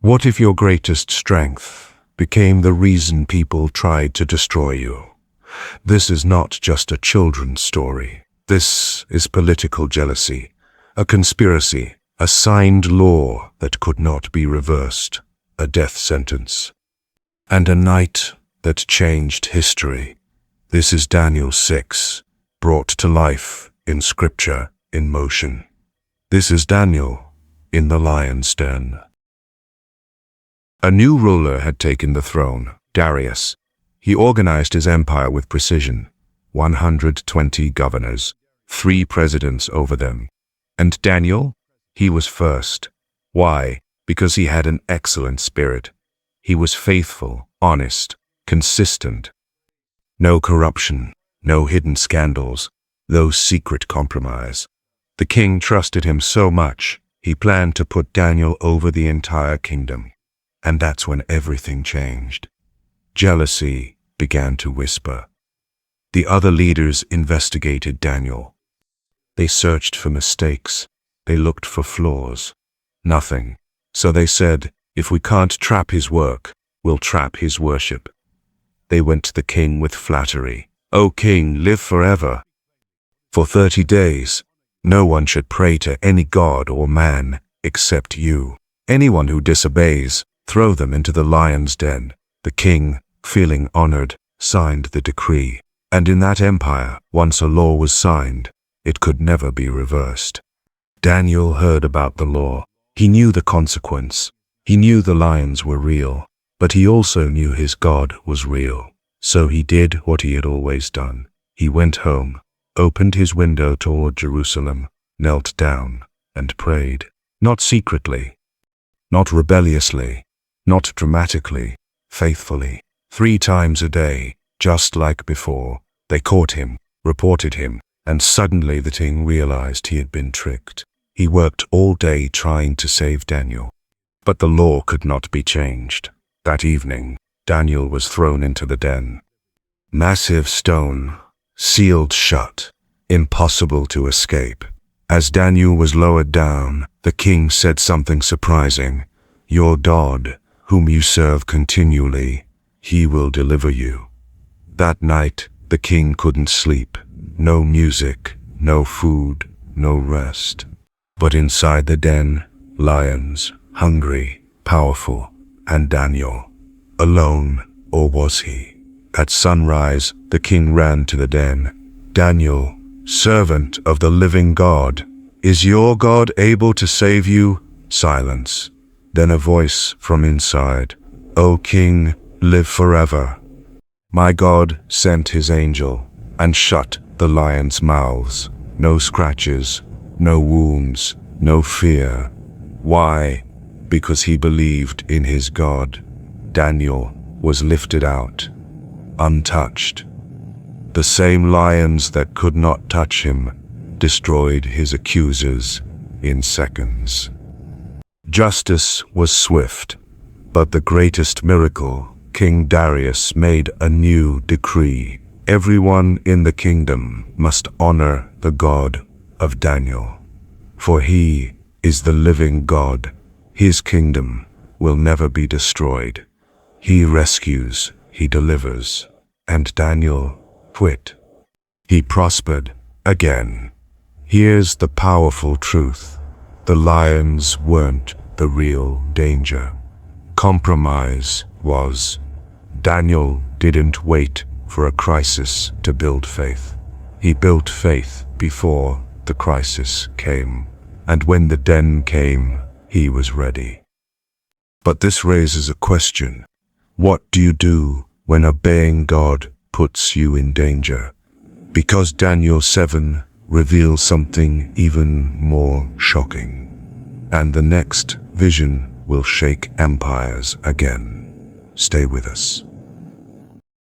What if your greatest strength became the reason people tried to destroy you? This is not just a children's story. This is political jealousy, a conspiracy, a signed law that could not be reversed, a death sentence, and a night that changed history. This is Daniel 6, brought to life in scripture, in motion. This is Daniel in the lion's den. A new ruler had taken the throne, Darius. He organized his empire with precision. 120 governors, 3 presidents over them. And Daniel? He was first. Why? Because he had an excellent spirit. He was faithful, honest, consistent. No corruption, no hidden scandals, no secret compromise. The king trusted him so much, he planned to put Daniel over the entire kingdom. And that's when everything changed. Jealousy began to whisper. The other leaders investigated Daniel. They searched for mistakes. They looked for flaws. Nothing. So they said, if we can't trap his work, we'll trap his worship. They went to the king with flattery. "O king, live forever. For 30 days, no one should pray to any god or man except you. Anyone who disobeys, throw them into the lion's den." The king, feeling honored, signed the decree. And in that empire, once a law was signed, it could never be reversed. Daniel heard about the law. He knew the consequence. He knew the lions were real, but he also knew his God was real. So he did what he had always done. He went home, opened his window toward Jerusalem, knelt down, and prayed. Not secretly, not rebelliously, not dramatically, faithfully. 3 times a day, just like before. They caught him, reported him, and suddenly the king realized he had been tricked. He worked all day trying to save Daniel. But the law could not be changed. That evening, Daniel was thrown into the den. Massive stone, sealed shut, impossible to escape. As Daniel was lowered down, the king said something surprising. "Your God, whom you serve continually, he will deliver you." That night, the king couldn't sleep. No music, no food, no rest. But inside the den, lions, hungry, powerful, and Daniel. Alone, or was he? At sunrise, the king ran to the den. "Daniel, servant of the living God, is your God able to save you?" Silence. Then a voice from inside. "O king, live forever. My God sent his angel and shut the lions' mouths. No scratches, no wounds, no fear." Why? Because he believed in his God. Daniel was lifted out, untouched. The same lions that could not touch him destroyed his accusers in seconds. Justice was swift, but the greatest miracle, King Darius made a new decree. Everyone in the kingdom must honor the God of Daniel, for he is the living God. His kingdom will never be destroyed. He rescues, he delivers. And Daniel quit. He prospered again. Here's the powerful truth. The lions weren't the real danger. Compromise was. Daniel didn't wait for a crisis to build faith. He built faith before the crisis came. And when the den came, he was ready. But this raises a question. What do you do when obeying God puts you in danger? Because Daniel 7 reveals something even more shocking. And the next vision will shake empires again. Stay with us.